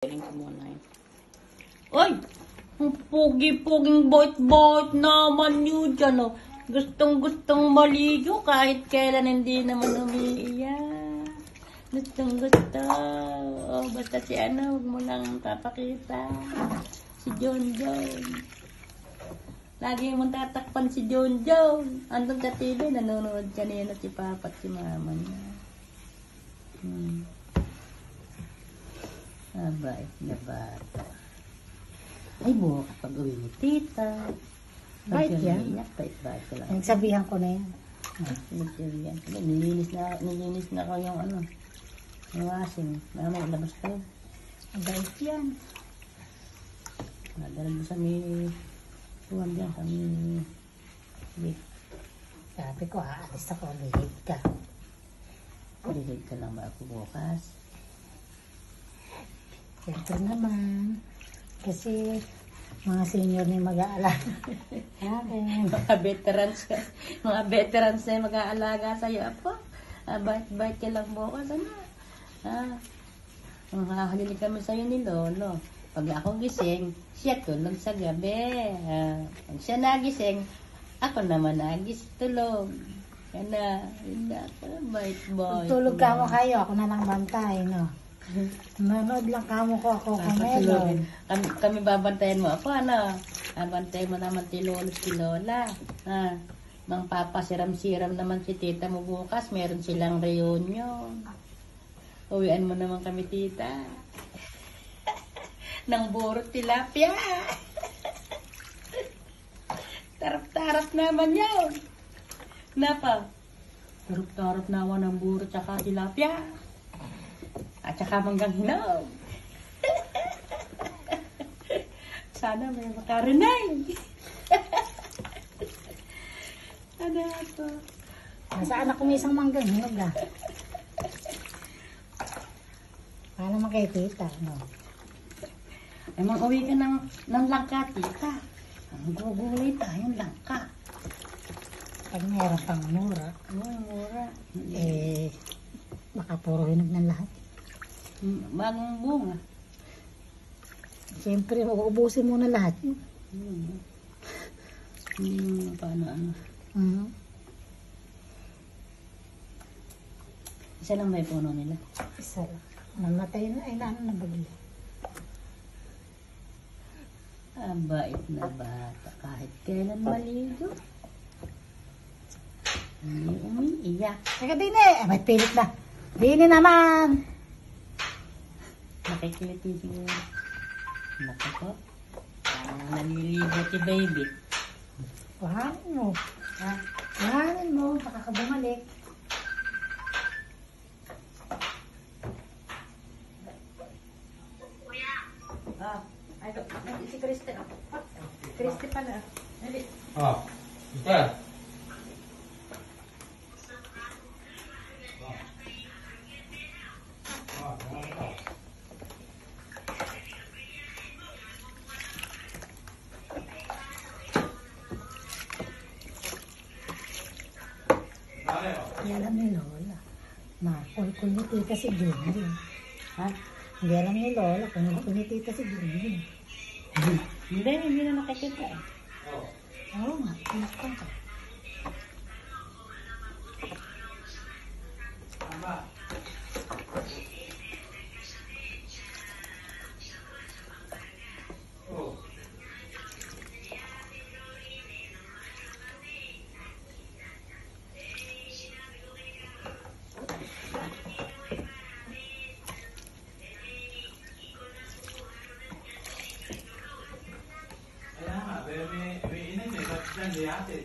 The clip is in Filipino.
Galing ko muna yun. Ay! Ang pogi-poging boit-boit naman yun dyan, oh. Gustong-gustong maligo kahit kailan hindi naman umiiyak. Gustong-gusto. Oh, basta si huwag mo lang papakita. Si John John. Lagi mong tatakpan si John John. Andun sa TV, nanonood kanina si Papa at si Mama niya. Abay, na bata. Ay, bukas pag uwi ni Tita. Bait yan. Bait ko lang. Nagsabihan ko na yan. Nagsabihan. Nilinis na ko yung yung washing. Mamaya, labas kayo. Bait yan. Nadalag mo sa may tuwan dyan, sa may wait. Sabi ko, aalis ako, lihid ka. Lihid ka lang ba ako bukas? Siyempre naman. Kasi mga senior na yung mag-aalaga. Mga veterans na yung mag-aalaga sa'yo. Apo, bait ka lang bukas. Mahahalili kami sa'yo ni Lolo. Pag ako gising, siya tulog sa gabi. Pag siya nagising, ako naman tulog. Yan na, bait. Tulog ka mo kayo, ako na lang bantay, no? Manood lang kamo ko ako kumelo. Kami babantayan mo. Ako, babantayan mo naman si Lolo, si Lola. Mang Papa, siram-siram naman si Tita mo bukas. Meron silang reunion. Uwian mo naman kami, Tita. Nang burot tilapia. Tarap-tarap naman yun. Napa? Tarap-tarap naman ng burot tsaka tilapia. At saka manggang hinog. Sana may makarinig. Ano ito? Nasaan ako may isang manggang hinog Paano naman kay Tita, no? Ay, mag-uwi ka ng langka, Tita. Ang gugulay tayong langka. Pag meron pang mura. Mura. Baka puro hinog ng lahat. Bagong bunga. Siyempre, uubusin mo na lahat. Paano? Isa lang may puno nila? Isa lang. Namatay na, na bagyo. Bait na bata. Kahit kailan maligo. Hindi umiiyak. Teka, Dine! May pilit na. Dine naman! Nakikiliti siguro. Naku po. Naliligo si baby. Wahanin mo. Wahanin mo. Baka ka bumalik. Ay, si Kriste. Kriste pala. Dali. Ito. Hindi alam ni Lola. Kulkul ni Tita si Junjun. Hindi alam ni Lola kung kulkul ni Tita si Junjun. Hindi na nakikita. Oo nga, kulkul ka. May inin eh, ba't dyan di ate?